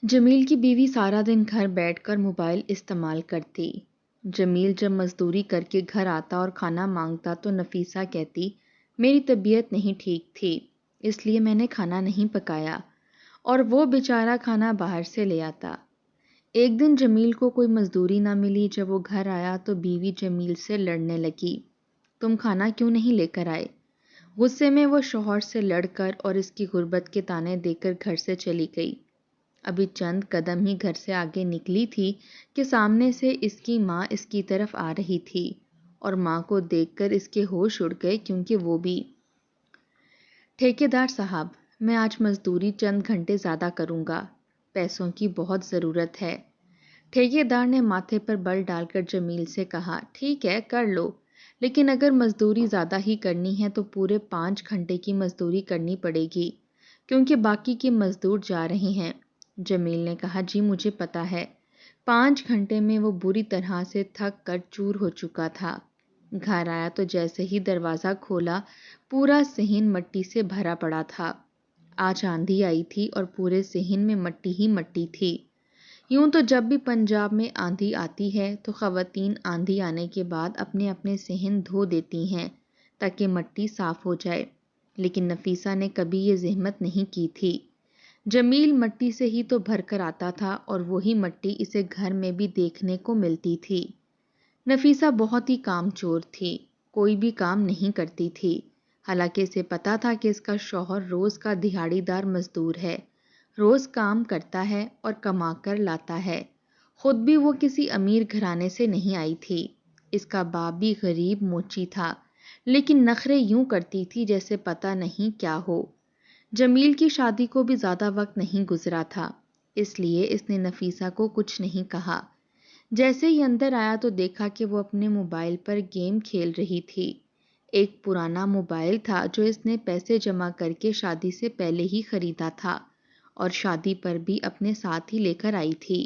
جمیل کی بیوی سارا دن گھر بیٹھ کر موبائل استعمال کرتی۔ جمیل جب مزدوری کر کے گھر آتا اور کھانا مانگتا تو نفیسہ کہتی میری طبیعت نہیں ٹھیک تھی اس لیے میں نے کھانا نہیں پکایا، اور وہ بیچارہ کھانا باہر سے لے آتا۔ ایک دن جمیل کو کوئی مزدوری نہ ملی۔ جب وہ گھر آیا تو بیوی جمیل سے لڑنے لگی، تم کھانا کیوں نہیں لے کر آئے؟ غصے میں وہ شوہر سے لڑ کر اور اس کی غربت کے طعنے دے کر گھر سے چلی گئی۔ ابھی چند قدم ہی گھر سے آگے نکلی تھی کہ سامنے سے اس کی ماں اس کی طرف آ رہی تھی، اور ماں کو دیکھ کر اس کے ہوش اڑ گئے کیونکہ وہ بھی۔ ٹھیکیدار صاحب، میں آج مزدوری چند گھنٹے زیادہ کروں گا، پیسوں کی بہت ضرورت ہے۔ ٹھیکیدار نے ماتھے پر بل ڈال کر جمیل سے کہا ٹھیک ہے کر لو، لیکن اگر مزدوری زیادہ ہی کرنی ہے تو پورے 5 گھنٹے کی مزدوری کرنی پڑے گی، کیونکہ باقی کے مزدور جا رہے ہیں۔ جمیل نے کہا جی مجھے پتا ہے۔ 5 گھنٹے میں وہ بری طرح سے تھک کر چور ہو چکا تھا۔ گھر آیا تو جیسے ہی دروازہ کھولا پورا صحن مٹی سے بھرا پڑا تھا۔ آج آندھی آئی تھی اور پورے صحن میں مٹی ہی مٹی تھی۔ یوں تو جب بھی پنجاب میں آندھی آتی ہے تو خواتین آندھی آنے کے بعد اپنے اپنے صحن دھو دیتی ہیں تاکہ مٹی صاف ہو جائے، لیکن نفیسہ نے کبھی یہ زحمت نہیں کی تھی۔ جمیل مٹی سے ہی تو بھر کر آتا تھا اور وہی مٹی اسے گھر میں بھی دیکھنے کو ملتی تھی۔ نفیسہ بہت ہی کام چور تھی، کوئی بھی کام نہیں کرتی تھی، حالانکہ اسے پتا تھا کہ اس کا شوہر روز کا دہاڑی دار مزدور ہے، روز کام کرتا ہے اور کما کر لاتا ہے۔ خود بھی وہ کسی امیر گھرانے سے نہیں آئی تھی، اس کا باپ بھی غریب موچی تھا، لیکن نخرے یوں کرتی تھی جیسے پتہ نہیں کیا ہو۔ جمیل کی شادی کو بھی زیادہ وقت نہیں گزرا تھا، اس لیے اس نے نفیسہ کو کچھ نہیں کہا۔ جیسے ہی اندر آیا تو دیکھا کہ وہ اپنے موبائل پر گیم کھیل رہی تھی۔ ایک پرانا موبائل تھا جو اس نے پیسے جمع کر کے شادی سے پہلے ہی خریدا تھا اور شادی پر بھی اپنے ساتھ ہی لے کر آئی تھی۔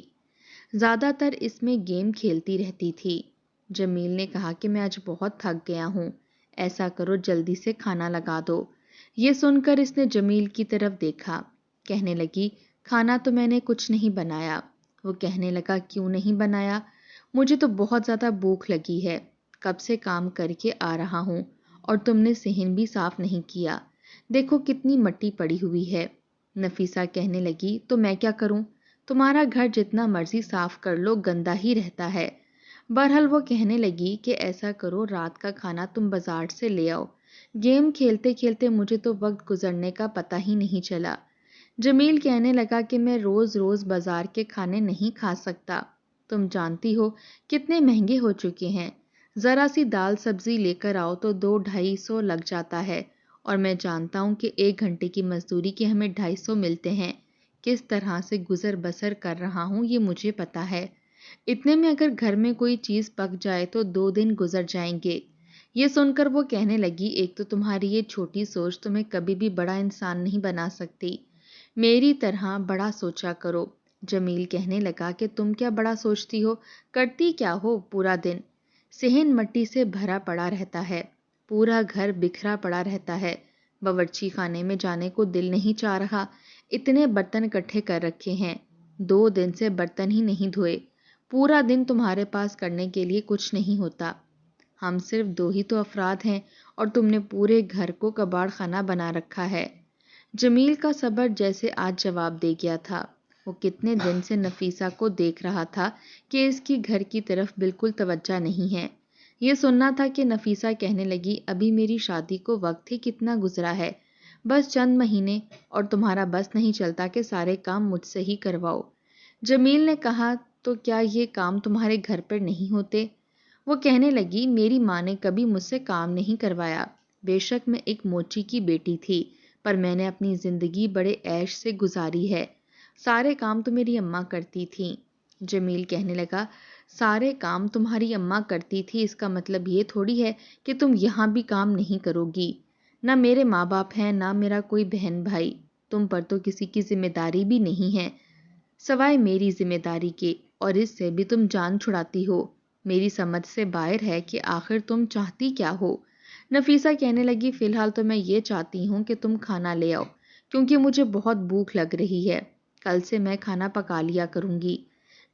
زیادہ تر اس میں گیم کھیلتی رہتی تھی۔ جمیل نے کہا کہ میں آج بہت تھک گیا ہوں، ایسا کرو جلدی سے کھانا لگا دو۔ یہ سن کر اس نے جمیل کی طرف دیکھا، کہنے لگی کھانا تو میں نے کچھ نہیں بنایا۔ وہ کہنے لگا کیوں نہیں بنایا؟ مجھے تو بہت زیادہ بھوک لگی ہے، کب سے کام کر کے آ رہا ہوں اور تم نے صحن بھی صاف نہیں کیا، دیکھو کتنی مٹی پڑی ہوئی ہے۔ نفیسہ کہنے لگی تو میں کیا کروں، تمہارا گھر جتنا مرضی صاف کر لو گندا ہی رہتا ہے۔ بہرحال وہ کہنے لگی کہ ایسا کرو رات کا کھانا تم بازار سے لے آؤ، گیم کھیلتے کھیلتے مجھے تو وقت گزرنے کا پتہ ہی نہیں چلا۔ جمیل کہنے لگا کہ میں روز روز بازار کے کھانے نہیں کھا سکتا، تم جانتی ہو کتنے مہنگے ہو چکے ہیں، ذرا سی دال سبزی لے کر آؤ تو 200-250 لگ جاتا ہے، اور میں جانتا ہوں کہ 1 گھنٹے کی مزدوری کے ہمیں 250 ملتے ہیں۔ کس طرح سے گزر بسر کر رہا ہوں یہ مجھے پتا ہے، اتنے میں اگر گھر میں کوئی چیز پک جائے تو 2 دن گزر جائیں گے۔ یہ سن کر وہ کہنے لگی ایک تو تمہاری یہ چھوٹی سوچ تمہیں کبھی بھی بڑا انسان نہیں بنا سکتی، میری طرح بڑا سوچا کرو۔ جمیل کہنے لگا کہ تم کیا بڑا سوچتی ہو، کرتی کیا ہو پورا دن؟ صحن مٹی سے بھرا پڑا رہتا ہے، پورا گھر بکھرا پڑا رہتا ہے، باورچی خانے میں جانے کو دل نہیں چاہ رہا، اتنے برتن اکٹھے کر رکھے ہیں، 2 دن سے برتن ہی نہیں دھوئے، پورا دن تمہارے پاس کرنے کے لیے کچھ نہیں ہوتا۔ ہم صرف 2 ہی تو افراد ہیں اور تم نے پورے گھر کو کباڑ خانہ بنا رکھا ہے۔ جمیل کا صبر جیسے آج جواب دے گیا تھا، وہ کتنے دن سے نفیسہ کو دیکھ رہا تھا کہ اس کی گھر کی طرف بالکل توجہ نہیں ہے۔ یہ سننا تھا کہ نفیسہ کہنے لگی ابھی میری شادی کو وقت ہی کتنا گزرا ہے، بس چند مہینے، اور تمہارا بس نہیں چلتا کہ سارے کام مجھ سے ہی کرواؤ۔ جمیل نے کہا تو کیا یہ کام تمہارے گھر پر نہیں ہوتے؟ وہ کہنے لگی میری ماں نے کبھی مجھ سے کام نہیں کروایا، بے شک میں ایک موچی کی بیٹی تھی، پر میں نے اپنی زندگی بڑے عیش سے گزاری ہے، سارے کام تو میری اماں کرتی تھیں۔ جمیل کہنے لگا سارے کام تمہاری اماں کرتی تھی اس کا مطلب یہ تھوڑی ہے کہ تم یہاں بھی کام نہیں کرو گی، نہ میرے ماں باپ ہیں نہ میرا کوئی بہن بھائی، تم پر تو کسی کی ذمہ داری بھی نہیں ہے سوائے میری ذمہ داری کے، اور اس سے بھی تم جان چھڑاتی ہو، میری سمجھ سے باہر ہے کہ آخر تم چاہتی کیا ہو۔ نفیسہ کہنے لگی فی الحال تو میں یہ چاہتی ہوں کہ تم کھانا لے آؤ، کیونکہ مجھے بہت بھوک لگ رہی ہے، کل سے میں کھانا پکا لیا کروں گی۔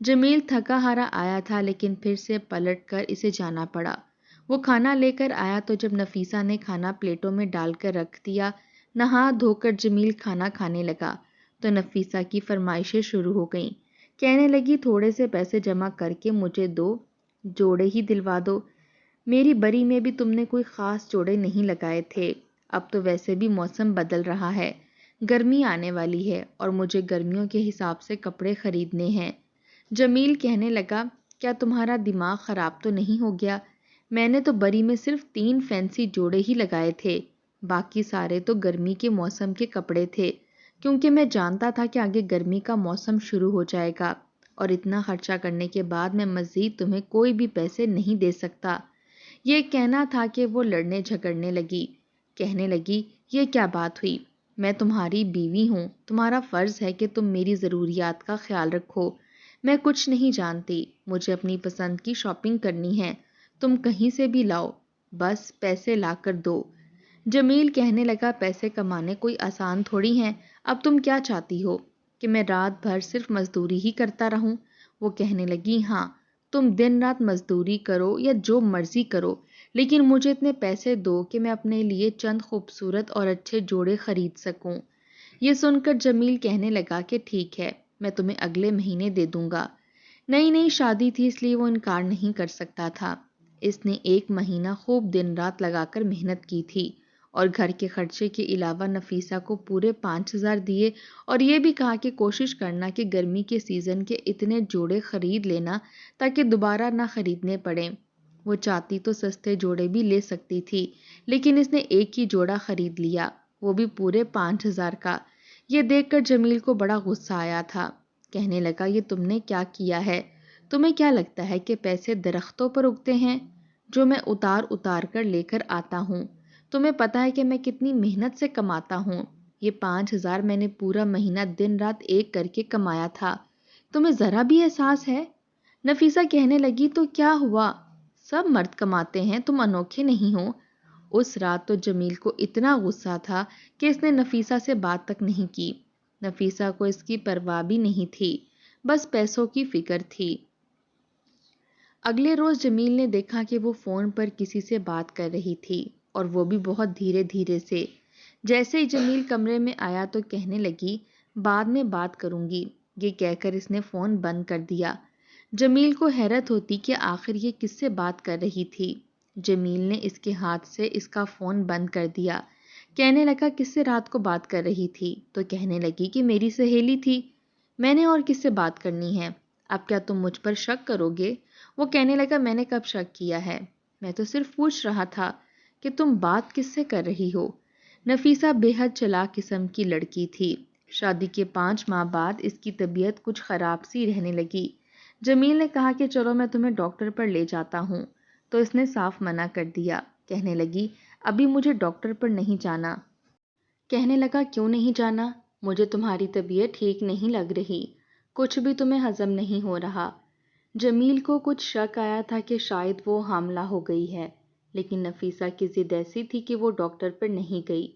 جمیل تھکا ہارا آیا تھا لیکن پھر سے پلٹ کر اسے جانا پڑا۔ وہ کھانا لے کر آیا تو جب نفیسہ نے کھانا پلیٹوں میں ڈال کر رکھ دیا، نہا دھو کر جمیل کھانا کھانے لگا تو نفیسہ کی فرمائشیں شروع ہو گئیں۔ کہنے لگی تھوڑے سے پیسے جمع کر کے مجھے 2 جوڑے ہی دلوا دو۔ میری بری میں بھی تم نے کوئی خاص جوڑے نہیں لگائے تھے۔ اب تو ویسے بھی موسم بدل رہا ہے، گرمی آنے والی ہے اور مجھے گرمیوں کے حساب سے کپڑے خریدنے ہیں۔ جمیل کہنے لگا کیا تمہارا دماغ خراب تو نہیں ہو گیا؟ میں نے تو بری میں صرف 3 فینسی جوڑے ہی لگائے تھے، باقی سارے تو گرمی کے موسم کے کپڑے تھے، کیونکہ میں جانتا تھا کہ آگے گرمی کا موسم شروع ہو جائے گا اور اتنا خرچہ کرنے کے بعد میں مزید تمہیں کوئی بھی پیسے نہیں دے سکتا۔ یہ کہنا تھا کہ وہ لڑنے جھگڑنے لگی۔ کہنے لگی یہ کیا بات ہوئی؟ میں تمہاری بیوی ہوں، تمہارا فرض ہے کہ تم میری ضروریات کا خیال رکھو۔ میں کچھ نہیں جانتی، مجھے اپنی پسند کی شاپنگ کرنی ہے، تم کہیں سے بھی لاؤ، بس پیسے لا کر دو۔ جمیل کہنے لگا پیسے کمانے کوئی آسان تھوڑی ہیں، اب تم کیا چاہتی ہو کہ میں رات بھر صرف مزدوری ہی کرتا رہوں؟ وہ کہنے لگی ہاں، تم دن رات مزدوری کرو یا جو مرضی کرو، لیکن مجھے اتنے پیسے دو کہ میں اپنے لیے چند خوبصورت اور اچھے جوڑے خرید سکوں۔ یہ سن کر جمیل کہنے لگا کہ ٹھیک ہے، میں تمہیں اگلے مہینے دے دوں گا۔ نئی نئی شادی تھی اس لیے وہ انکار نہیں کر سکتا تھا۔ اس نے 1 مہینہ خوب دن رات لگا کر محنت کی تھی اور گھر کے خرچے کے علاوہ نفیسہ کو پورے 5,000 دیے اور یہ بھی کہا کہ کوشش کرنا کہ گرمی کے سیزن کے اتنے جوڑے خرید لینا تاکہ دوبارہ نہ خریدنے پڑیں۔ وہ چاہتی تو سستے جوڑے بھی لے سکتی تھی، لیکن اس نے ایک ہی جوڑا خرید لیا، وہ بھی پورے 5,000 کا۔ یہ دیکھ کر جمیل کو بڑا غصہ آیا تھا۔ کہنے لگا یہ تم نے کیا کیا ہے؟ تمہیں کیا لگتا ہے کہ پیسے درختوں پر اگتے ہیں جو میں اتار اتار کر لے کر آتا ہوں؟ تمہیں پتا ہے کہ میں کتنی محنت سے کماتا ہوں؟ یہ 5,000 میں نے پورا مہینہ دن رات ایک کر کے کمایا تھا، تمہیں ذرا بھی احساس ہے؟ نفیسہ کہنے لگی تو کیا ہوا، سب مرد کماتے ہیں، تم انوکھے نہیں ہو۔ اس رات تو جمیل کو اتنا غصہ تھا کہ اس نے نفیسہ سے بات تک نہیں کی۔ نفیسہ کو اس کی پرواہ بھی نہیں تھی، بس پیسوں کی فکر تھی۔ اگلے روز جمیل نے دیکھا کہ وہ فون پر کسی سے بات کر رہی تھی اور وہ بھی بہت دھیرے دھیرے سے۔ جیسے ہی جمیل کمرے میں آیا تو کہنے لگی بعد میں بات کروں گی، یہ کہہ کر اس نے فون بند کر دیا۔ جمیل کو حیرت ہوتی کہ آخر یہ کس سے بات کر رہی تھی۔ جمیل نے اس کے ہاتھ سے اس کا فون بند کر دیا۔ کہنے لگا کس سے رات کو بات کر رہی تھی؟ تو کہنے لگی کہ میری سہیلی تھی۔ میں نے اور کس سے بات کرنی ہے؟ اب کیا تم مجھ پر شک کرو گے؟ وہ کہنے لگا میں نے کب شک کیا ہے، میں تو صرف پوچھ رہا تھا کہ تم بات کس سے کر رہی ہو۔ نفیسہ بے حد چلاک قسم کی لڑکی تھی۔ شادی کے 5 ماہ بعد اس کی طبیعت کچھ خراب سی رہنے لگی۔ جمیل نے کہا کہ چلو میں تمہیں ڈاکٹر پر لے جاتا ہوں، تو اس نے صاف منع کر دیا۔ کہنے لگی ابھی مجھے ڈاکٹر پر نہیں جانا۔ کہنے لگا کیوں نہیں جانا؟ مجھے تمہاری طبیعت ٹھیک نہیں لگ رہی، کچھ بھی تمہیں ہضم نہیں ہو رہا۔ جمیل کو کچھ شک آیا تھا کہ شاید وہ حاملہ ہو گئی ہے، لیکن نفیسہ کی ضد ایسی تھی کہ وہ ڈاکٹر پر نہیں گئی۔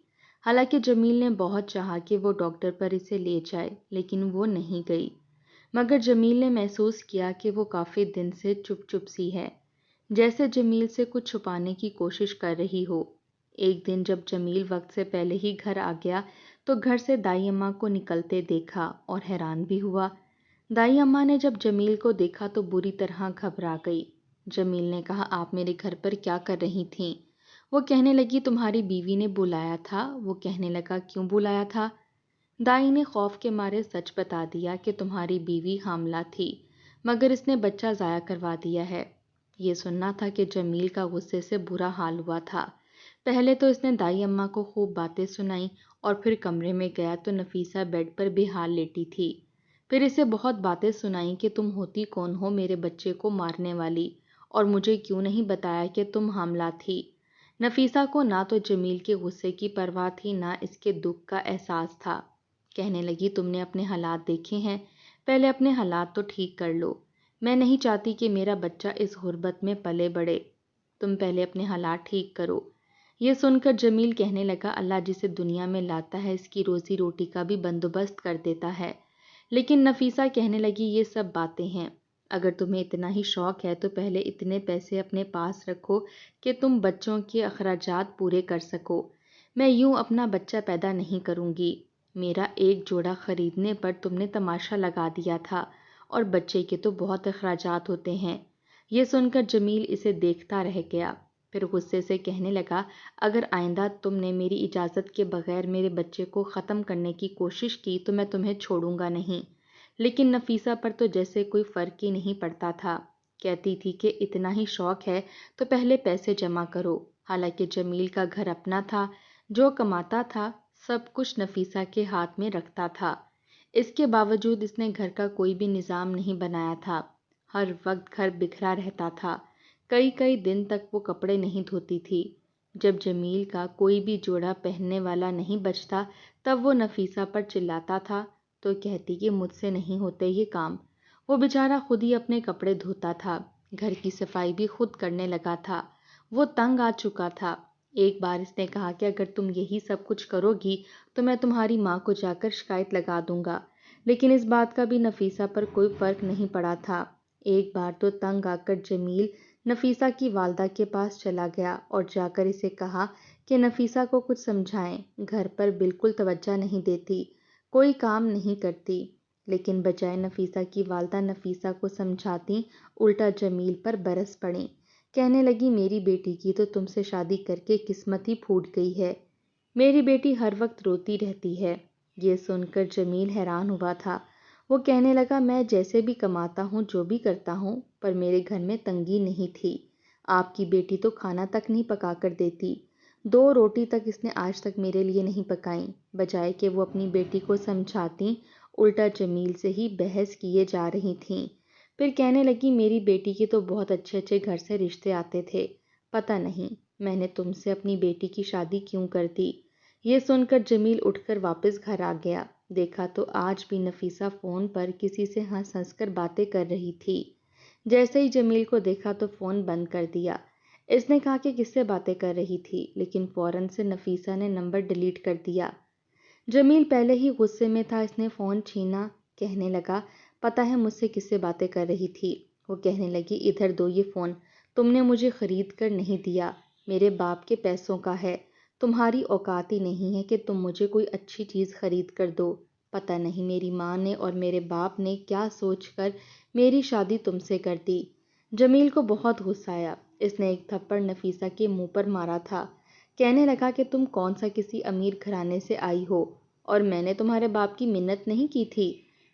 حالانکہ جمیل نے بہت چاہا کہ وہ ڈاکٹر پر اسے لے جائے، لیکن وہ نہیں گئی۔ مگر جمیل نے محسوس کیا کہ وہ کافی دن سے چپ چپ سی ہے، جیسے جمیل سے کچھ چھپانے کی کوشش کر رہی ہو۔ ایک دن جب جمیل وقت سے پہلے ہی گھر آ گیا تو گھر سے دائی اماں کو نکلتے دیکھا اور حیران بھی ہوا۔ دائی اماں نے جب جمیل کو دیکھا تو بری طرح گھبرا گئی۔ جمیل نے کہا آپ میرے گھر پر کیا کر رہی تھیں؟ وہ کہنے لگی تمہاری بیوی نے بلایا تھا۔ وہ کہنے لگا کیوں بلایا تھا؟ دائی نے خوف کے مارے سچ بتا دیا کہ تمہاری بیوی حاملہ تھی، مگر اس نے بچہ ضائع کروا دیا ہے۔ یہ سننا تھا کہ جمیل کا غصے سے برا حال ہوا تھا۔ پہلے تو اس نے دائی اماں کو خوب باتیں سنائیں اور پھر کمرے میں گیا تو نفیسہ بیڈ پر بے حال لیٹی تھی۔ پھر اسے بہت باتیں سنائیں کہ تم ہوتی کون ہو میرے بچے کو مارنے والی، اور مجھے کیوں نہیں بتایا کہ تم حاملہ تھی۔ نفیسہ کو نہ تو جمیل کے غصے کی پرواہ تھی نہ اس کے دکھ کا احساس تھا۔ کہنے لگی تم نے اپنے حالات دیکھے ہیں، پہلے اپنے حالات تو ٹھیک کر لو۔ میں نہیں چاہتی کہ میرا بچہ اس غربت میں پلے بڑھے، تم پہلے اپنے حالات ٹھیک کرو۔ یہ سن کر جمیل کہنے لگا اللہ جسے دنیا میں لاتا ہے اس کی روزی روٹی کا بھی بندوبست کر دیتا ہے، لیکن نفیسہ کہنے لگی یہ سب باتیں ہیں، اگر تمہیں اتنا ہی شوق ہے تو پہلے اتنے پیسے اپنے پاس رکھو کہ تم بچوں کے اخراجات پورے کر سکو۔ میں یوں اپنا بچہ پیدا نہیں کروں گی۔ میرا ایک جوڑا خریدنے پر تم نے تماشا لگا دیا تھا، اور بچے کے تو بہت اخراجات ہوتے ہیں۔ یہ سن کر جمیل اسے دیکھتا رہ گیا، پھر غصے سے کہنے لگا اگر آئندہ تم نے میری اجازت کے بغیر میرے بچے کو ختم کرنے کی کوشش کی تو میں تمہیں چھوڑوں گا نہیں۔ لیکن نفیسہ پر تو جیسے کوئی فرق ہی نہیں پڑتا تھا، کہتی تھی کہ اتنا ہی شوق ہے تو پہلے پیسے جمع کرو۔ حالانکہ جمیل کا گھر اپنا تھا، جو کماتا تھا سب کچھ نفیسہ کے ہاتھ میں رکھتا تھا۔ اس کے باوجود اس نے گھر کا کوئی بھی نظام نہیں بنایا تھا، ہر وقت گھر بکھرا رہتا تھا، کئی دن تک وہ کپڑے نہیں دھوتی تھی۔ جب جمیل کا کوئی بھی جوڑا پہننے والا نہیں بچتا تب وہ نفیسہ پر چلاتا تھا تو کہتی کہ مجھ سے نہیں ہوتے یہ کام۔ وہ بیچارہ خود ہی اپنے کپڑے دھوتا تھا، گھر کی صفائی بھی خود کرنے لگا تھا۔ وہ تنگ آ چکا تھا۔ ایک بار اس نے کہا کہ اگر تم یہی سب کچھ کرو گی تو میں تمہاری ماں کو جا کر شکایت لگا دوں گا، لیکن اس بات کا بھی نفیسہ پر کوئی فرق نہیں پڑا تھا۔ ایک بار تو تنگ آ کر جمیل نفیسہ کی والدہ کے پاس چلا گیا اور جا کر اسے کہا کہ نفیسہ کو کچھ سمجھائیں، گھر پر بالکل توجہ نہیں دیتی، کوئی کام نہیں کرتی۔ لیکن بجائے نفیسہ کی والدہ نفیسہ کو سمجھاتی، الٹا جمیل پر برس پڑیں، کہنے لگی میری بیٹی کی تو تم سے شادی کر کے قسمت ہی پھوٹ گئی ہے، میری بیٹی ہر وقت روتی رہتی ہے۔ یہ سن کر جمیل حیران ہوا تھا۔ وہ کہنے لگا میں جیسے بھی کماتا ہوں جو بھی کرتا ہوں پر میرے گھر میں تنگی نہیں تھی، آپ کی بیٹی تو کھانا تک نہیں پکا کر دیتی، 2 روٹی تک اس نے آج تک میرے لیے نہیں پکائیں۔ بجائے کہ وہ اپنی بیٹی کو سمجھاتی، الٹا جمیل سے ہی بحث کیے جا رہی تھیں۔ پھر کہنے لگی میری بیٹی کے تو بہت اچھے اچھے گھر سے رشتے آتے تھے، پتہ نہیں میں نے تم سے اپنی بیٹی کی شادی کیوں کر دی۔ یہ سن کر جمیل اٹھ کر واپس گھر آ گیا، دیکھا تو آج بھی نفیسہ فون پر کسی سے ہنس ہنس کر باتیں کر رہی تھی۔ جیسے ہی جمیل کو دیکھا تو فون بند کر دیا۔ اس نے کہا کہ کس سے باتیں کر رہی تھی، لیکن فوراً سے نفیسہ نے نمبر ڈیلیٹ کر دیا۔ جمیل پہلے ہی غصے میں تھا، اس نے فون چھینا، کہنے لگا پتہ ہے مجھ سے کس سے باتیں کر رہی تھی۔ وہ کہنے لگی ادھر دو یہ فون، تم نے مجھے خرید کر نہیں دیا، میرے باپ کے پیسوں کا ہے، تمہاری اوقات ہی نہیں ہے کہ تم مجھے کوئی اچھی چیز خرید کر دو۔ پتہ نہیں میری ماں نے اور میرے باپ نے کیا سوچ کر میری شادی تم سے کر دی۔ جمیل کو بہت غصہ آیا، اس نے ایک تھپڑ نفیسہ کے منہ پر مارا تھا، کہنے لگا کہ تم کون سا کسی امیر گھرانے سے آئی ہو، اور میں نے تمہارے باپ کی منت نہیں کی تھی،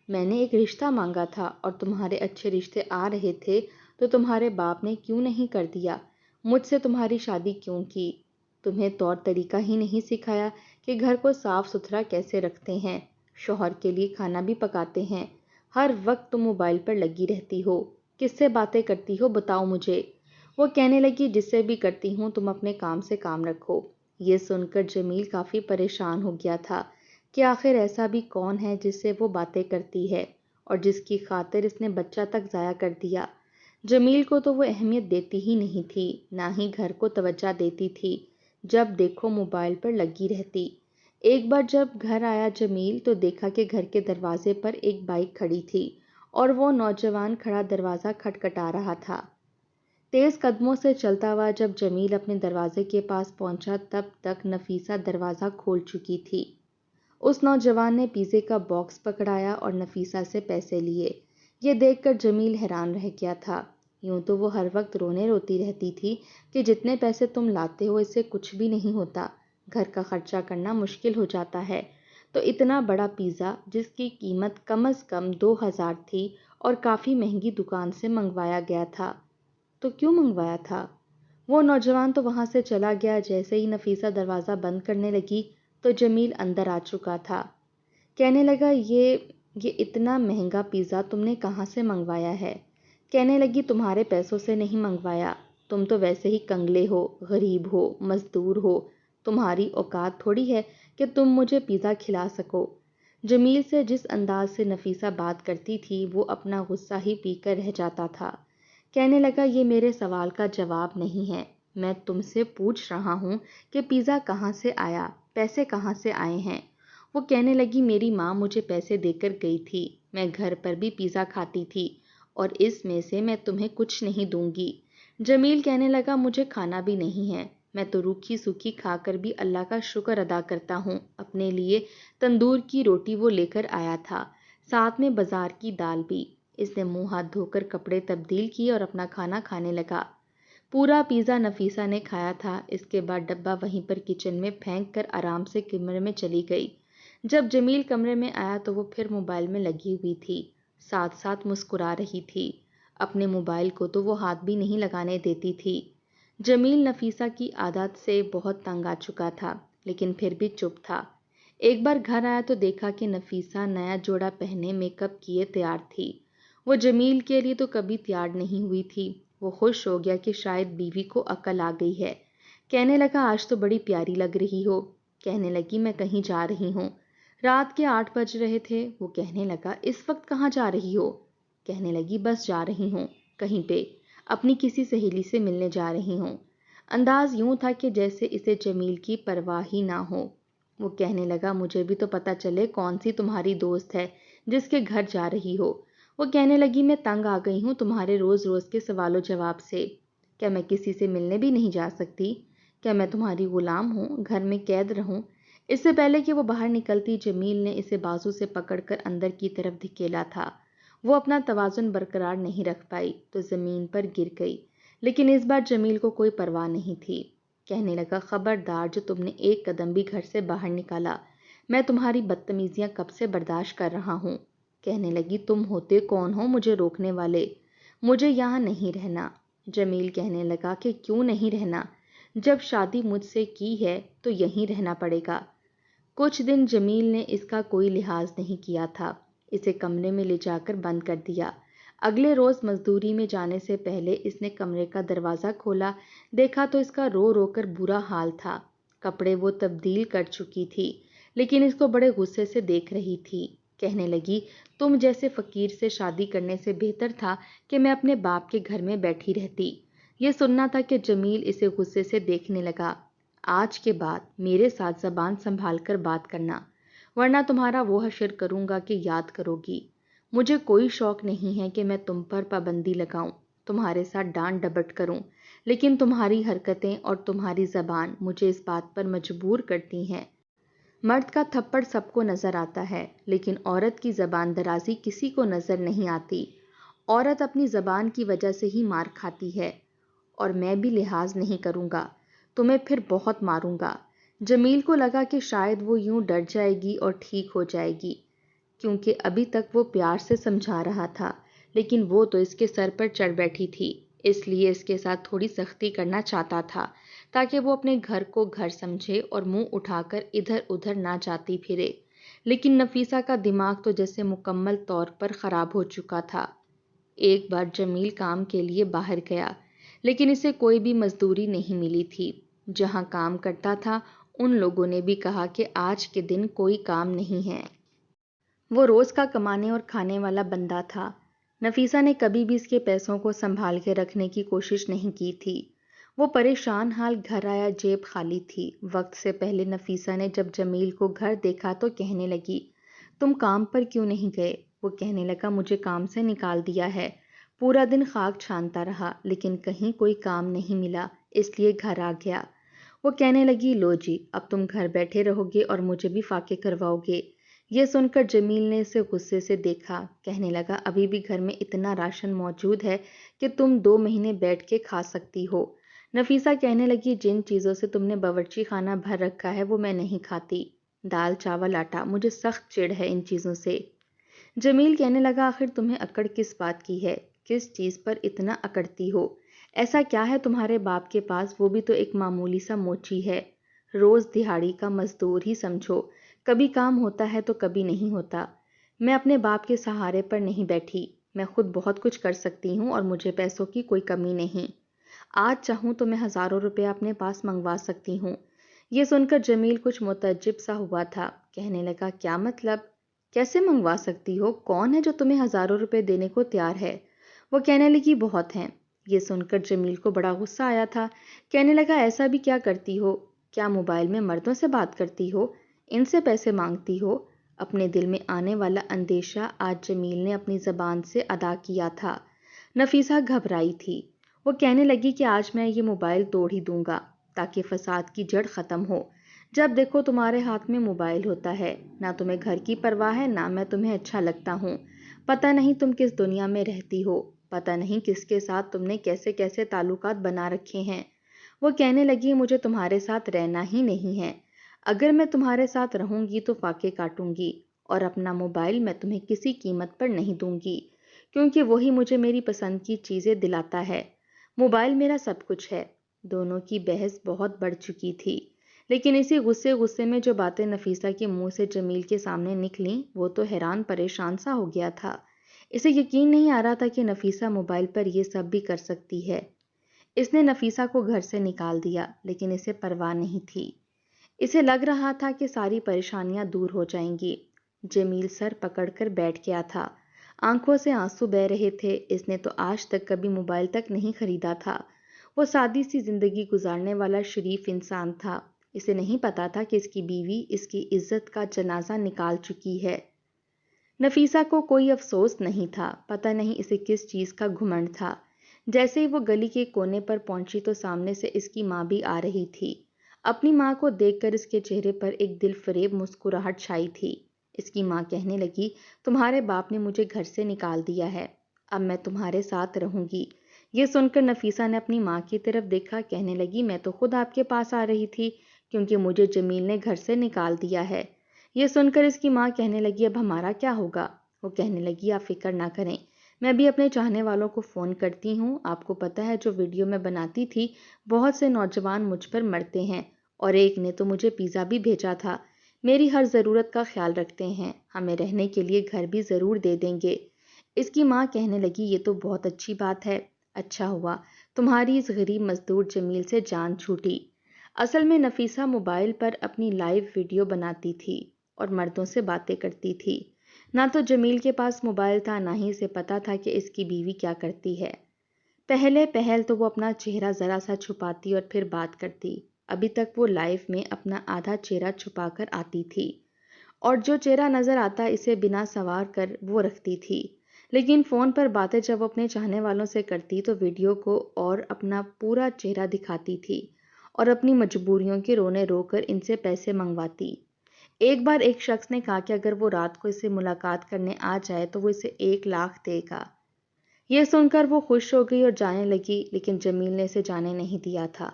میں نے ایک رشتہ مانگا تھا اور تمہارے اچھے رشتے آ رہے تھے تو تمہارے باپ نے کیوں نہیں کر دیا، مجھ سے تمہاری شادی کیوں کی، تمہیں طور طریقہ ہی نہیں سکھایا کہ گھر کو صاف ستھرا کیسے رکھتے ہیں، شوہر کے لیے کھانا بھی پکاتے ہیں، ہر وقت تم موبائل پر لگی رہتی ہو، کس سے باتیں کرتی ہو بتاؤ مجھے۔ وہ کہنے لگی جس سے بھی کرتی ہوں تم اپنے کام سے کام رکھو۔ یہ سن کر جمیل کافی پریشان ہو گیا تھا کہ آخر ایسا بھی کون ہے جس سے وہ باتیں کرتی ہے اور جس کی خاطر اس نے بچہ تک ضائع کر دیا۔ جمیل کو تو وہ اہمیت دیتی ہی نہیں تھی، نہ ہی گھر کو توجہ دیتی تھی، جب دیکھو موبائل پر لگی رہتی۔ ایک بار جب گھر آیا جمیل تو دیکھا کہ گھر کے دروازے پر ایک بائک کھڑی تھی اور وہ نوجوان کھڑا دروازہ کھٹکھٹا رہا تھا۔ تیز قدموں سے چلتا ہوا جب جمیل اپنے دروازے کے پاس پہنچا تب تک نفیسہ دروازہ کھول چکی تھی۔ اس نوجوان نے پیزے کا باکس پکڑایا اور نفیسہ سے پیسے لیے۔ یہ دیکھ کر جمیل حیران رہ گیا تھا، یوں تو وہ ہر وقت رونے روتی رہتی تھی کہ جتنے پیسے تم لاتے ہو اس سے کچھ بھی نہیں ہوتا، گھر کا خرچہ کرنا مشکل ہو جاتا ہے، تو اتنا بڑا پیزا جس کی قیمت کم از کم 2000 تھی اور کافی مہنگی دکان سے منگوایا گیا تھا، تو کیوں منگوایا تھا؟ وہ نوجوان تو وہاں سے چلا گیا۔ جیسے ہی نفیسہ دروازہ بند کرنے لگی تو جمیل اندر آ چکا تھا، کہنے لگا یہ اتنا مہنگا پیزا تم نے کہاں سے منگوایا ہے؟ کہنے لگی تمہارے پیسوں سے نہیں منگوایا، تم تو ویسے ہی کنگلے ہو، غریب ہو، مزدور ہو، تمہاری اوقات تھوڑی ہے کہ تم مجھے پیزا کھلا سکو۔ جمیل سے جس انداز سے نفیسہ بات کرتی تھی وہ اپنا غصہ ہی پی کر رہ جاتا تھا، کہنے لگا یہ میرے سوال کا جواب نہیں ہے، میں تم سے پوچھ رہا ہوں کہ پیزا کہاں سے آیا، پیسے کہاں سے آئے ہیں؟ وہ کہنے لگی میری ماں مجھے پیسے دے کر گئی تھی، میں گھر پر بھی پیزا کھاتی تھی اور اس میں سے میں تمہیں کچھ نہیں دوں گی۔ جمیل کہنے لگا مجھے کھانا بھی نہیں ہے، میں تو روکھی سوکھی کھا کر بھی اللہ کا شکر ادا کرتا ہوں۔ اپنے لیے تندور کی روٹی وہ لے کر آیا تھا، ساتھ میں بازار کی دال بھی۔ اس نے منہ ہاتھ دھو کر کپڑے تبدیل کیے اور اپنا کھانا کھانے لگا۔ پورا پیزا نفیسہ نے کھایا تھا۔ اس کے بعد ڈبہ وہیں پر کچن میں پھینک کر آرام سے کمرے میں چلی گئی۔ جب جمیل کمرے میں آیا تو وہ پھر موبائل میں لگی ہوئی تھی، ساتھ ساتھ مسکرا رہی تھی۔ اپنے موبائل کو تو وہ ہاتھ بھی نہیں لگانے دیتی تھی۔ جمیل نفیسہ کی عادت سے بہت تنگ آ چکا تھا، لیکن پھر بھی چپ تھا۔ ایک بار گھر آیا تو دیکھا کہ نفیسہ نیا جوڑا پہنے میک اپ کیے تیار تھی۔ وہ جمیل کے لیے تو کبھی تیار نہیں ہوئی تھی۔ وہ خوش ہو گیا کہ شاید بیوی کو عقل آ گئی ہے۔ کہنے لگا آج تو بڑی پیاری لگ رہی ہو۔ کہنے لگی میں کہیں جا رہی ہوں۔ رات کے 8 بج رہے تھے۔ وہ کہنے لگا اس وقت کہاں جا رہی ہو؟ کہنے لگی بس جا رہی ہوں کہیں پہ، اپنی کسی سہیلی سے ملنے جا رہی ہوں۔ انداز یوں تھا کہ جیسے اسے جمیل کی پرواہ ہی نہ ہو۔ وہ کہنے لگا مجھے بھی تو پتہ چلے کون سی تمہاری دوست ہے جس کے گھر جا رہی ہو۔ وہ کہنے لگی میں تنگ آ گئی ہوں تمہارے روز روز کے سوال و جواب سے۔ کیا میں کسی سے ملنے بھی نہیں جا سکتی؟ کیا میں تمہاری غلام ہوں، گھر میں قید رہوں؟ اس سے پہلے کہ وہ باہر نکلتی جمیل نے اسے بازو سے پکڑ کر اندر کی طرف دھکیلا تھا۔ وہ اپنا توازن برقرار نہیں رکھ پائی تو زمین پر گر گئی، لیکن اس بار جمیل کو کوئی پرواہ نہیں تھی۔ کہنے لگا خبردار جو تم نے ایک قدم بھی گھر سے باہر نکالا، میں تمہاری بدتمیزیاں کب سے برداشت کر رہا ہوں۔ کہنے لگی تم ہوتے کون ہو مجھے روکنے والے؟ مجھے یہاں نہیں رہنا۔ جمیل کہنے لگا کہ کیوں نہیں رہنا؟ جب شادی مجھ سے کی ہے تو یہیں رہنا پڑے گا۔ کچھ دن جمیل نے اس کا کوئی لحاظ نہیں کیا تھا، اسے کمرے میں لے جا کر بند کر دیا۔ اگلے روز مزدوری میں جانے سے پہلے اس نے کمرے کا دروازہ کھولا، دیکھا تو اس کا رو رو کر برا حال تھا۔ کپڑے وہ تبدیل کر چکی تھی، لیکن اس کو بڑے غصے سے دیکھ رہی تھی۔ کہنے لگی تم جیسے فقیر سے شادی کرنے سے بہتر تھا کہ میں اپنے باپ کے گھر میں بیٹھی رہتی۔ یہ سننا تھا کہ جمیل اسے غصے سے دیکھنے لگا۔ آج کے بعد میرے ساتھ زبان سنبھال کر بات کرنا، ورنہ تمہارا وہ حشر کروں گا کہ یاد کرو گی۔ مجھے کوئی شوق نہیں ہے کہ میں تم پر پابندی لگاؤں، تمہارے ساتھ ڈانٹ ڈپٹ کروں، لیکن تمہاری حرکتیں اور تمہاری زبان مجھے اس بات پر مجبور کرتی ہیں۔ مرد کا تھپڑ سب کو نظر آتا ہے، لیکن عورت کی زبان درازی کسی کو نظر نہیں آتی۔ عورت اپنی زبان کی وجہ سے ہی مار کھاتی ہے، اور میں بھی لحاظ نہیں کروں گا، تمہیں پھر بہت ماروں گا۔ جمیل کو لگا کہ شاید وہ یوں ڈر جائے گی اور ٹھیک ہو جائے گی، کیونکہ ابھی تک وہ پیار سے سمجھا رہا تھا، لیکن وہ تو اس کے سر پر چڑھ بیٹھی تھی، اس لیے اس کے ساتھ تھوڑی سختی کرنا چاہتا تھا تاکہ وہ اپنے گھر کو گھر سمجھے اور منہ اٹھا کر ادھر ادھر نہ جاتی پھرے۔ لیکن نفیسہ کا دماغ تو جیسے مکمل طور پر خراب ہو چکا تھا۔ ایک بار جمیل کام کے لیے باہر گیا، لیکن اسے کوئی بھی مزدوری نہیں ملی تھی۔ جہاں کام کرتا تھا ان لوگوں نے بھی کہا کہ آج کے دن کوئی کام نہیں ہے۔ وہ روز کا کمانے اور کھانے والا بندہ تھا۔ نفیسہ نے کبھی بھی اس کے پیسوں کو سنبھال کے رکھنے کی کوشش نہیں کی تھی۔ وہ پریشان حال گھر آیا، جیب خالی تھی۔ وقت سے پہلے نفیسہ نے جب جمیل کو گھر دیکھا تو کہنے لگی تم کام پر کیوں نہیں گئے؟ وہ کہنے لگا مجھے کام سے نکال دیا ہے، پورا دن خاک چھانتا رہا لیکن کہیں کوئی کام نہیں ملا، اس لیے گھر آ گیا۔ وہ کہنے لگی لو جی اب تم گھر بیٹھے رہو گے اور مجھے بھی فاقے کرواؤ گے۔ یہ سن کر جمیل نے اسے غصے سے دیکھا، کہنے لگا ابھی بھی گھر میں اتنا راشن موجود ہے کہ تم 2 مہینے بیٹھ کے کھا سکتی ہو۔ نفیسہ کہنے لگی جن چیزوں سے تم نے باورچی خانہ بھر رکھا ہے وہ میں نہیں کھاتی، دال چاول آٹا، مجھے سخت چڑ ہے ان چیزوں سے۔ جمیل کہنے لگا آخر تمہیں اکڑ کس بات کی ہے، کس چیز پر اتنا اکڑتی ہو؟ ایسا کیا ہے تمہارے باپ کے پاس؟ وہ بھی تو ایک معمولی سا موچی ہے، روز دہاڑی کا مزدور ہی سمجھو، کبھی کام ہوتا ہے تو کبھی نہیں ہوتا۔ میں اپنے باپ کے سہارے پر نہیں بیٹھی، میں خود بہت کچھ کر سکتی ہوں اور مجھے پیسوں کی کوئی کمی نہیں۔ آج چاہوں تو میں ہزاروں روپے اپنے پاس منگوا سکتی ہوں۔ یہ سن کر جمیل کچھ متعجب سا ہوا تھا، کہنے لگا کیا مطلب؟ کیسے منگوا سکتی ہو؟ کون ہے جو تمہیں ہزاروں روپے دینے کو تیار ہے؟ وہ کہنے لگی بہت ہیں۔ یہ سن کر جمیل کو بڑا غصہ آیا تھا، کہنے لگا ایسا بھی کیا کرتی ہو؟ کیا موبائل میں مردوں سے بات کرتی ہو؟ ان سے پیسے مانگتی ہو؟ اپنے دل میں آنے والا اندیشہ آج جمیل نے اپنی زبان سے ادا کیا تھا۔ نفیسہ گھبرائی تھی۔ وہ کہنے لگی کہ آج میں یہ موبائل توڑ ہی دوں گا تاکہ فساد کی جڑ ختم ہو۔ جب دیکھو تمہارے ہاتھ میں موبائل ہوتا ہے، نہ تمہیں گھر کی پرواہ ہے، نہ میں تمہیں اچھا لگتا ہوں۔ پتہ نہیں تم کس دنیا میں رہتی ہو، پتہ نہیں کس کے ساتھ تم نے کیسے کیسے تعلقات بنا رکھے ہیں۔ وہ کہنے لگی مجھے تمہارے ساتھ رہنا ہی نہیں ہے۔ اگر میں تمہارے ساتھ رہوں گی تو فاقے کاٹوں گی، اور اپنا موبائل میں تمہیں کسی قیمت پر نہیں دوں گی، کیونکہ وہی مجھے میری پسند کی چیزیں دلاتا ہے۔ موبائل میرا سب کچھ ہے۔ دونوں کی بحث بہت بڑھ چکی تھی، لیکن اسی غصے میں جو باتیں نفیسہ کے منہ سے جمیل کے سامنے نکلیں وہ تو حیران پریشان سا ہو گیا تھا۔ اسے یقین نہیں آ رہا تھا کہ نفیسہ موبائل پر یہ سب بھی کر سکتی ہے۔ اس نے نفیسہ کو گھر سے نکال دیا، لیکن اسے پرواہ نہیں تھی۔ اسے لگ رہا تھا کہ ساری پریشانیاں دور ہو جائیں گی۔ جمیل سر پکڑ کر بیٹھ گیا تھا، آنکھوں سے آنسو بہہ رہے تھے۔ اس نے تو آج تک کبھی موبائل تک نہیں خریدا تھا۔ وہ سادی سی زندگی گزارنے والا شریف انسان تھا۔ اسے نہیں پتا تھا کہ اس کی بیوی اس کی عزت کا جنازہ نکال چکی ہے۔ نفیسہ کو کوئی افسوس نہیں تھا، پتہ نہیں اسے کس چیز کا گھمنڈ تھا۔ جیسے ہی وہ گلی کے کونے پر پہنچی تو سامنے سے اس کی ماں بھی آ رہی تھی۔ اپنی ماں کو دیکھ کر اس کے چہرے پر ایک دل فریب مسکراہٹ چھائی تھی۔ اس کی ماں کہنے لگی تمہارے باپ نے مجھے گھر سے نکال دیا ہے، اب میں تمہارے ساتھ رہوں گی۔ یہ سن کر نفیسہ نے اپنی ماں کی طرف دیکھا، کہنے لگی میں تو خود آپ کے پاس آ رہی تھی کیونکہ مجھے جمیل نے گھر سے نکال دیا ہے۔ یہ سن کر اس کی ماں کہنے لگی اب ہمارا کیا ہوگا؟ وہ کہنے لگی آپ فکر نہ کریں، میں بھی اپنے چاہنے والوں کو فون کرتی ہوں۔ آپ کو پتہ ہے جو ویڈیو میں بناتی تھی بہت سے نوجوان مجھ پر مرتے ہیں، اور ایک نے تو مجھے پیزا بھی بھیجا تھا۔ میری ہر ضرورت کا خیال رکھتے ہیں، ہمیں رہنے کے لیے گھر بھی ضرور دے دیں گے۔ اس کی ماں کہنے لگی یہ تو بہت اچھی بات ہے، اچھا ہوا تمہاری اس غریب مزدور جمیل سے جان چھوٹی۔ اصل میں نفیسہ موبائل پر اپنی لائیو ویڈیو بناتی تھی اور مردوں سے باتیں کرتی تھی۔ نہ تو جمیل کے پاس موبائل تھا، نہ ہی اسے پتا تھا کہ اس کی بیوی کیا کرتی ہے۔ پہل تو وہ اپنا چہرہ ذرا سا چھپاتی اور پھر بات کرتی۔ ابھی تک وہ لائیو میں اپنا آدھا چہرہ چھپا کر آتی تھی، اور جو چہرہ نظر آتا اسے بنا سنوار کر وہ رکھتی تھی۔ لیکن فون پر باتیں جب وہ اپنے چاہنے والوں سے کرتی تو ویڈیو کو اور اپنا پورا چہرہ دکھاتی تھی، اور اپنی مجبوریوں کے رونے رو کر ان سے پیسے منگواتی۔ ایک بار ایک شخص نے کہا کہ اگر وہ رات کو اس سے ملاقات کرنے آ جائے تو وہ اسے 1,00,000 دے گا۔ یہ سن کر وہ خوش ہو گئی اور جانے لگی، لیکن جمیل نے اسے جانے نہیں دیا تھا۔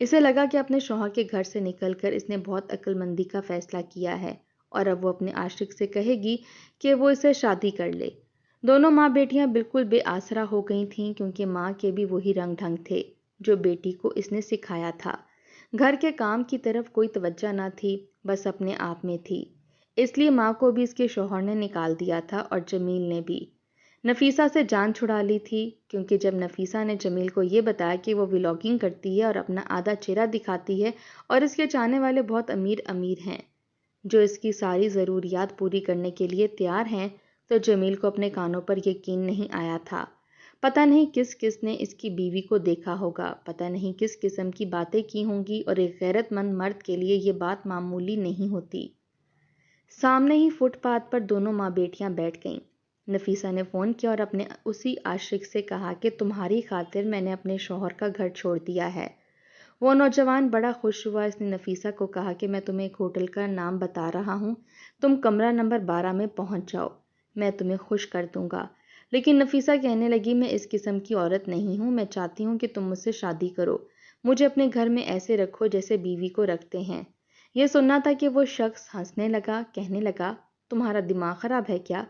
اسے لگا کہ اپنے شوہر کے گھر سے نکل کر اس نے بہت عقل مندی کا فیصلہ کیا ہے، اور اب وہ اپنے عاشق سے کہے گی کہ وہ اسے شادی کر لے۔ دونوں ماں بیٹیاں بالکل بے آسرا ہو گئی تھیں، کیونکہ ماں کے بھی وہی رنگ ڈھنگ تھے جو بیٹی کو اس نے سکھایا تھا۔ گھر کے کام کی طرف کوئی توجہ نہ تھی، بس اپنے آپ میں تھی۔ اس لیے ماں کو بھی اس کے شوہر نے نکال دیا تھا، اور جمیل نے بھی نفیسہ سے جان چھڑا لی تھی، کیونکہ جب نفیسہ نے جمیل کو یہ بتایا کہ وہ ولاگنگ کرتی ہے اور اپنا آدھا چہرہ دکھاتی ہے اور اس کے چاہنے والے بہت امیر ہیں جو اس کی ساری ضروریات پوری کرنے کے لیے تیار ہیں، تو جمیل کو اپنے کانوں پر یقین نہیں آیا تھا۔ پتہ نہیں کس کس نے اس کی بیوی کو دیکھا ہوگا، پتہ نہیں کس قسم کی باتیں کی ہوں گی، اور ایک غیرت مند مرد کے لیے یہ بات معمولی نہیں ہوتی۔ سامنے ہی فٹ پاتھ پر دونوں ماں بیٹیاں بیٹھ گئیں۔ نفیسہ نے فون کیا اور اپنے اسی عاشق سے کہا کہ تمہاری خاطر میں نے اپنے شوہر کا گھر چھوڑ دیا ہے۔ وہ نوجوان بڑا خوش ہوا۔ اس نے نفیسہ کو کہا کہ میں تمہیں ایک ہوٹل کا نام بتا رہا ہوں، تم کمرہ نمبر 12 میں پہنچ جاؤ، میں تمہیں خوش کر دوں گا۔ لیکن نفیسہ کہنے لگی میں اس قسم کی عورت نہیں ہوں، میں چاہتی ہوں کہ تم مجھ سے شادی کرو، مجھے اپنے گھر میں ایسے رکھو جیسے بیوی کو رکھتے ہیں۔ یہ سننا تھا کہ وہ شخص ہنسنے لگا، کہنے لگا تمہارا دماغ خراب ہے کیا؟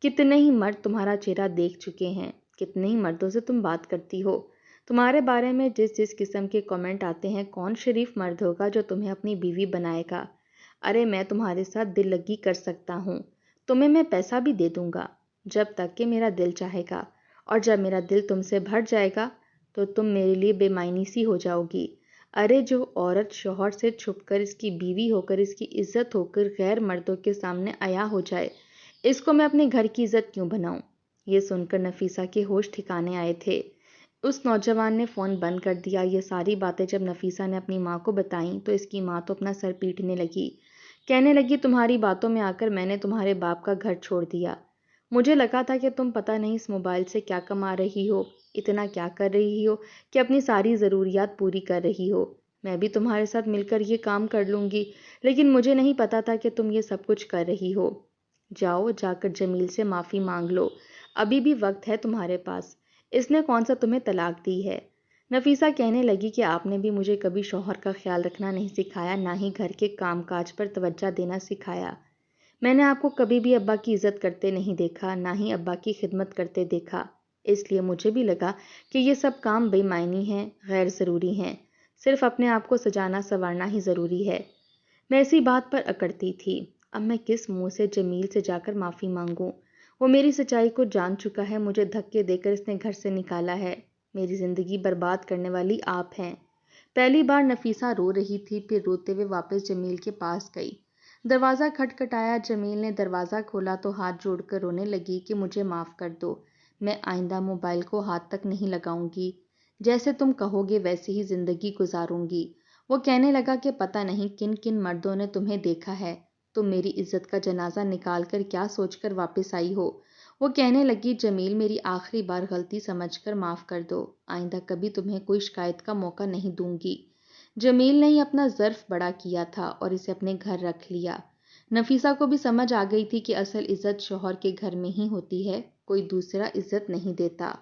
کتنے ہی مرد تمہارا چہرہ دیکھ چکے ہیں، کتنے ہی مردوں سے تم بات کرتی ہو، تمہارے بارے میں جس قسم کے کامنٹ آتے ہیں، کون شریف مرد ہوگا جو تمہیں اپنی بیوی بنائے گا؟ ارے میں تمہارے ساتھ دل لگی کر سکتا ہوں، تمہیں میں پیسہ بھی دے دوں گا جب تک کہ میرا دل چاہے گا، اور جب میرا دل تم سے بھر جائے گا تو تم میرے لیے بے معنی سی ہو جاؤ گی۔ ارے جو عورت شوہر سے چھپ کر اس کی بیوی ہو کر، اس کی عزت ہو کر غیر مردوں کے سامنے عیاں ہو جائے، اس کو میں اپنے گھر کی عزت کیوں بناؤں؟ یہ سن کر نفیسہ کے ہوش ٹھکانے آئے تھے۔ اس نوجوان نے فون بند کر دیا۔ یہ ساری باتیں جب نفیسہ نے اپنی ماں کو بتائیں تو اس کی ماں تو اپنا سر پیٹنے لگی، کہنے لگی تمہاری باتوں میں آ کر میں نے تمہارے باپ کا گھر چھوڑ دیا۔ مجھے لگا تھا کہ تم پتہ نہیں اس موبائل سے کیا کما رہی ہو، اتنا کیا کر رہی ہو کہ اپنی ساری ضروریات پوری کر رہی ہو۔ میں بھی تمہارے ساتھ مل کر یہ کام کر لوں گی، لیکن مجھے نہیں پتا تھا کہ تم یہ سب کچھ کر رہی ہو۔ جاؤ جا کر جمیل سے معافی مانگ لو، ابھی بھی وقت ہے تمہارے پاس، اس نے کون سا تمہیں طلاق دی ہے۔ نفیسہ کہنے لگی کہ آپ نے بھی مجھے کبھی شوہر کا خیال رکھنا نہیں سکھایا، نہ ہی گھر کے کام کاج پر توجہ دینا سکھایا۔ میں نے آپ کو کبھی بھی ابا کی عزت کرتے نہیں دیکھا، نہ ہی ابا کی خدمت کرتے دیکھا، اس لیے مجھے بھی لگا کہ یہ سب کام بے معنی ہیں، غیر ضروری ہیں، صرف اپنے آپ کو سجانا سنوارنا ہی ضروری ہے۔ میں اسی بات پر اکڑتی تھی۔ اب میں کس منہ سے جمیل سے جا کر معافی مانگوں؟ وہ میری سچائی کو جان چکا ہے، مجھے دھکے دے کر اس نے گھر سے نکالا ہے، میری زندگی برباد کرنے والی آپ ہیں۔ پہلی بار نفیسہ رو رہی تھی، پھر روتے ہوئے واپس جمیل کے پاس گئی۔ دروازہ کھٹکھٹایا، جمیل نے دروازہ کھولا تو ہاتھ جوڑ کر رونے لگی کہ مجھے معاف کر دو، میں آئندہ موبائل کو ہاتھ تک نہیں لگاؤں گی، جیسے تم کہو گے ویسے ہی زندگی گزاروں گی۔ وہ کہنے لگا کہ پتہ نہیں کن کن مردوں نے تمہیں دیکھا ہے، تم میری عزت کا جنازہ نکال کر کیا سوچ کر واپس آئی ہو۔ وہ کہنے لگی جمیل میری آخری بار غلطی سمجھ کر معاف کر دو، آئندہ کبھی تمہیں کوئی شکایت کا موقع نہیں دوں گی۔ جمیل نے ہی اپنا ظرف بڑا کیا تھا اور اسے اپنے گھر رکھ لیا۔ نفیسہ کو بھی سمجھ آ گئی تھی کہ اصل عزت شوہر کے گھر میں ہی ہوتی ہے، کوئی دوسرا عزت نہیں دیتا۔